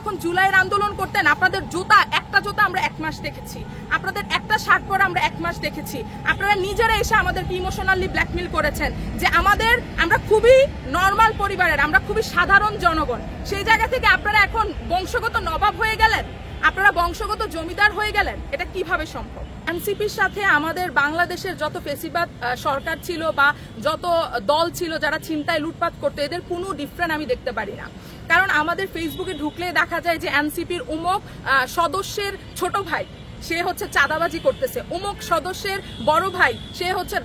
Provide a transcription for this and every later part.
যখন জুলাইয়ের আন্দোলন করতেন আপনাদের একটা জুতা আমরা 1 মাস দেখেছি, আপনাদের একটা শার্ট পরে আমরা 1 মাস দেখেছি। আপনারা নিজেরা এসে আমাদেরকে ইমোশনালি ব্ল্যাকমেল করেছেন যে আমরা খুবই নর্মাল পরিবারের, আমরা খুবই সাধারণ জনগণ। সেই জায়গা থেকে আপনারা এখন বংশগত নবাব হয়ে গেলেন, আপনারা বংশগত জমিদার হয়ে গেলেন। এটা কিভাবে সম্ভব? এনসিপির সাথে আমাদের বাংলাদেশের যত ফেসিবাদ সরকার ছিল বা যত দল ছিল যারা ছিনতাই লুটপাট করতো, এদের কোনো ডিফারেন্ট আমি দেখতে পারি না। কারণ আমাদের ফেসবুকে ঢুকলে দেখা যায় যে এনসিপির অমুক সদস্যের ছোট ভাই সে হচ্ছে চাঁদাবাজি করতেছে, অমুক সদস্যের বড় ভাই সে হচ্ছে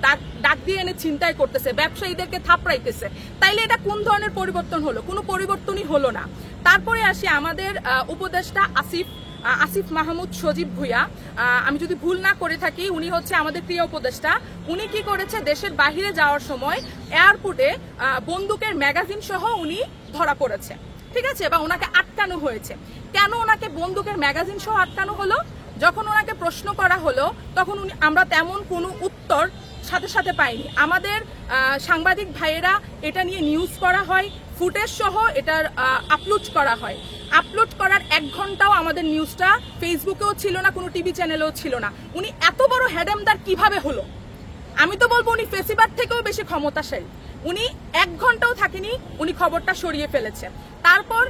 ডাক দিয়ে এনে ছিনতাই করতেছে, ব্যবসায়ীদেরকে থাপড়াইতেছে। তাইলে এটা কোন ধরনের পরিবর্তন হলো? কোনো পরিবর্তনই হলো না। তারপরে আসি আমাদের উপদেষ্টা আসিফ মাহমুদ সজীব ভুঁইয়া, আমি যদি ভুল না করে থাকি উনি হচ্ছে আমাদের প্রিয় উপদেষ্টা। উনি কি করেছে, দেশের বাহিরে যাওয়ার সময় এয়ারপোর্টে বন্দুকের ম্যাগাজিন সহ উনি ধরা পড়েছে, ঠিক আছে, বা ওনাকে আটকানো হয়েছে। কেন ওনাকে বন্দুকের ম্যাগাজিন সহ আটকানো হলো? যখন ওনাকে প্রশ্ন করা হলো তখন আমরা তেমন কোনো উত্তর সাথে সাথে পাইনি। আমাদের সাংবাদিক ভাইয়েরা এটা নিয়ে নিউজ করা হয়, ফুটেজ সহ এটার আপলোড করা হয়। আপলোড করার 1 ঘন্টাও আমাদের নিউজটা ফেসবুকেও ছিল না, কোনো টিভি চ্যানেলেও ছিল না। উনি এত বড় হেডেমদার কিভাবে হলো? আমি তো বলবো উনি ফেসিবাদ থেকেও বেশি ক্ষমতাশালী। উনি 1 ঘন্টাও থাকেনি, উনি খবরটা সরিয়ে ফেলেছে। তারপর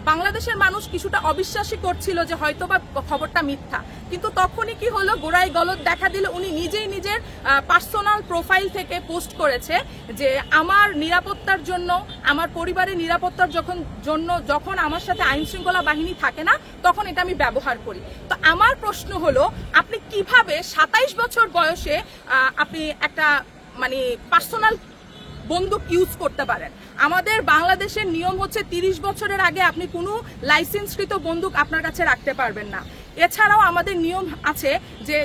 বাংলাদেশের মানুষ কিছুটা অবিশ্বাসী করছিল যে হয়তোবা খবরটা মিথ্যা, কিন্তু তখনই কি হলো, গোড়ায় গলদ দেখা দিল। উনি নিজেই নিজের পার্সোনাল প্রোফাইল থেকে পোস্ট করেছে যে আমার নিরাপত্তার জন্য, আমার পরিবারের নিরাপত্তার যখন আমার সাথে আইন শৃঙ্খলা বাহিনী থাকে না তখন এটা আমি ব্যবহার করি। তো আমার প্রশ্ন হলো, আপনি কিভাবে 27 বছর বয়সে আপনি একটা পার্সোনাল বন্দুক ইউজ করতে পারেন? আমাদের বাংলাদেশের নিয়ম হচ্ছে 30 বছরের আগে আপনি কোনো লাইসেন্সকৃত বন্দুক আপনার কাছে রাখতে পারবেন না। এছাড়াও আমাদের নিয়ম আছে যে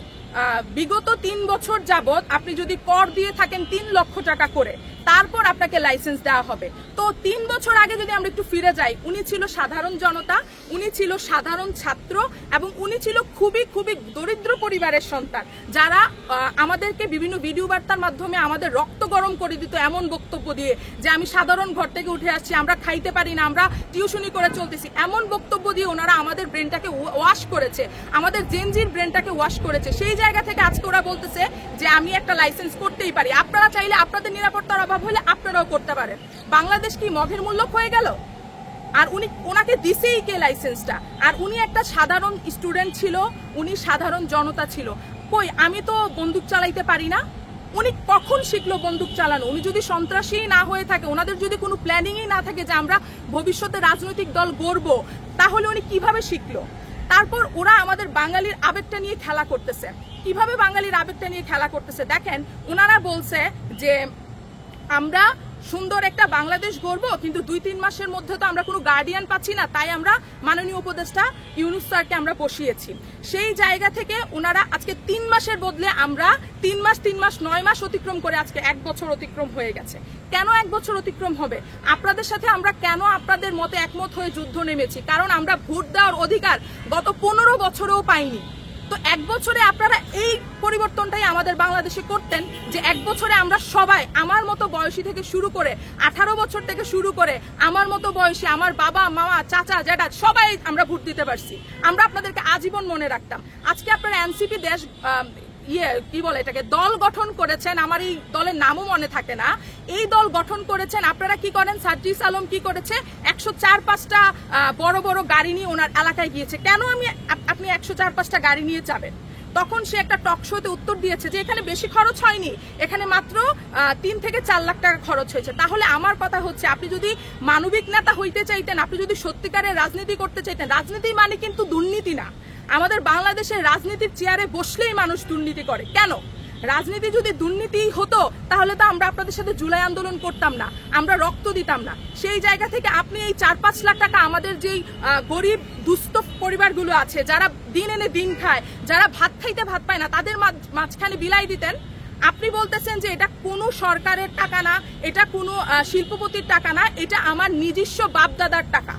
বিগত 3 বছর যাবত আপনি যদি কর দিয়ে থাকেন 3 লক্ষ টাকা করে, তারপর আপনাকে লাইসেন্স দেওয়া হবে। তো 3 বছর আগে যদি আমরা একটু ফিরে যাই, উনি ছিল সাধারণ জনতা, উনি ছিল সাধারণ ছাত্র এবং উনি ছিল খুবই খুবই দরিদ্র পরিবারের সন্তান, যারা আমাদেরকে বিভিন্ন ভিডিও বার্তার মাধ্যমে আমাদের রক্ত গরম করে দিত এমন বক্তব্য দিয়ে যে আমি সাধারণ ঘর থেকে উঠে আসছি, আমরা খাইতে পারি না, আমরা টিউশনি করে চলতেছি, এমন বক্তব্য দিয়ে ওনারা আমাদের ব্রেনটাকে ওয়াশ করেছে, আমাদের জেনজির ব্রেনটাকে ওয়াশ করেছে। সেই জায়গা থেকে আজকে ওরা বলতেছে যে আমি একটা লাইসেন্স করতেই পারি। আপনারা চাইলে আপনাদের নিরাপত্তার অভাব হলে আপনারাও করতে পারেন। বাংলাদেশ কি মগের মূল্য হয়ে গেল? আর ওনাকে দিছেই কে লাইসেন্সটা? আর উনি একটা সাধারণ স্টুডেন্ট ছিল, উনি সাধারণ জনতা ছিল। কই, আমি তো বন্দুক চালাইতে পারি না। উনি কখন শিখলো বন্দুক চালানো? উনি যদি সন্ত্রাসী না হয়ে থাকে, ওনাদের যদি কোনো প্ল্যানিংই না থাকে যে আমরা ভবিষ্যতে রাজনৈতিক দল গড়ব, তাহলে উনি কিভাবে শিখলো? তারপর ওরা আমাদের বাঙালির আবেগটা নিয়ে খেলা করতেছে। কিভাবে বাঙালির আবেগটা নিয়ে খেলা করতেছে দেখেন, ওনারা বলছে যে আমরা সুন্দর একটা বাংলাদেশ গড়বো, কিন্তু 2-3 মাসের মধ্যে তো আমরা কোনো গার্ডিয়ান পাচ্ছি না, তাই আমরা মাননীয় উপদেষ্টা ইউনূস স্যারকে আমরা বসিয়েছি। সেই জায়গা থেকে ওনারা আজকে 3 মাসের বদলে আমরা 3 মাস 9 মাস অতিক্রম করে আজকে 1 বছর অতিক্রম হয়ে গেছে। কেন 1 বছর অতিক্রম হবে? আপনাদের সাথে আমরা কেন আপনাদের মতে একমত হয়ে যুদ্ধ নেমেছি? কারণ আমরা ভোট দেওয়ার অধিকার গত 15 বছরেও পাইনি। তো 1 বছরে আপনারা এই পরিবর্তনটাই আমাদের বাংলাদেশে করতেন যে 1 বছরে আমরা সবাই, আমার মতো বয়সী থেকে শুরু করে 18 বছর থেকে শুরু করে আমার মতো বয়সী, আমার বাবা মামা চাচা জ্যাঠা সবাই আমরা ভোট দিতে পারছি। আমরা আপনাদেরকে আজীবন মনে রাখতাম। আজকে আপনারা এনসিপি দল গঠন করেছেন, আমার এই দলের নামও মনে থাকে না, এই দল গঠন করেছেন। আপনারা কি করেন? সার্জিস আলম কি করেছে? 104-5টা বড় বড় গাড়ি নিয়ে ওনার এলাকায় গিয়েছে। কেন আপনি 104-5টা গাড়ি নিয়ে যাবেন? তখন সে একটা টক শোতে উত্তর দিয়েছে যে এখানে বেশি খরচ হয়নি, এখানে মাত্র 3 থেকে 4 লাখ টাকা খরচ হয়েছে। তাহলে আমার কথা হচ্ছে, আপনি যদি মানবিক নেতা হইতে চাইতেন, আপনি যদি সত্যিকারের রাজনীতি করতে চাইতেন, রাজনীতি মানে কিন্তু দুর্নীতি না। আমাদের বাংলাদেশের রাজনীতির চেয়ারে বসলেই মানুষ দুর্নীতি করে। কেন? রাজনীতি যদি দুর্নীতি হতো তাহলে তো আমরা আপনাদের সাথে জুলাই আন্দোলন করতাম না, আমরা রক্ত দিতাম না। সেই জায়গা থেকে আপনি এই 4-5 লাখ টাকা আমাদের যেই গরিব দুস্থ পরিবারগুলো আছে, যারা দিন এনে দিন খায়, যারা ভাত খাইতে ভাত পায় না, তাদের মাঝখানে বিলাই দিতেন। আপনি বলতেছেন যে এটা কোনো সরকারের টাকা না, এটা কোনো শিল্পপতির টাকা না, এটা আমার নিজস্ব বাপদাদার টাকা।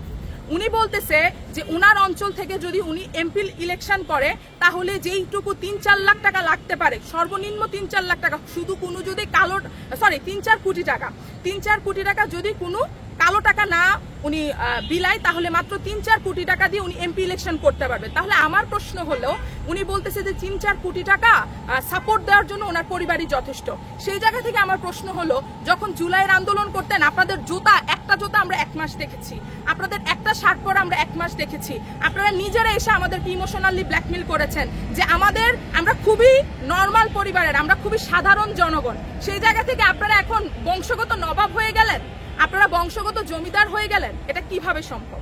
উনি বলতেছে যে উনার অঞ্চল থেকে যদি উনি এমপি ইলেকশন করে তাহলে যেইটুকু 3-4 লাখ টাকা লাগতে পারে, সর্বনিম্ন 3-4 লাখ টাকা, শুধু কোনো যদি 3-4 কোটি টাকা, 3-4 কোটি টাকা যদি কোনো কালো টাকা না উনি বিলায় তাহলে মাত্র ৩-৪ কোটি টাকা দিয়ে উনি এমপি ইলেকশন করতে পারবে। তাহলে আমার প্রশ্ন হলো উনি বলতেছে যে ৩-৪ কোটি টাকা সাপোর্ট দেওয়ার জন্য ওনার পরিবারই যথেষ্ট। সেই জায়গা থেকে আমার প্রশ্ন হলো যখন জুলাইয়ের আন্দোলন করতেন আপনাদের একটা জুতা আমরা 1 মাস দেখেছি, আপনাদের একটা শার্ট পরা আমরা 1 মাস দেখেছি, আপনারা নিজেরা এসে আমাদেরকে ইমোশনালি ব্ল্যাকমেল করেছেন যে আমরা খুবই নর্মাল পরিবারের, আমরা খুবই সাধারণ জনগণ। সেই জায়গা থেকে আপনারা এখন বংশগত নবাব হয়ে গেলেন, আপনারা বংশগত জমিদার হয়ে গেলেন, এটা কিভাবে সম্ভব?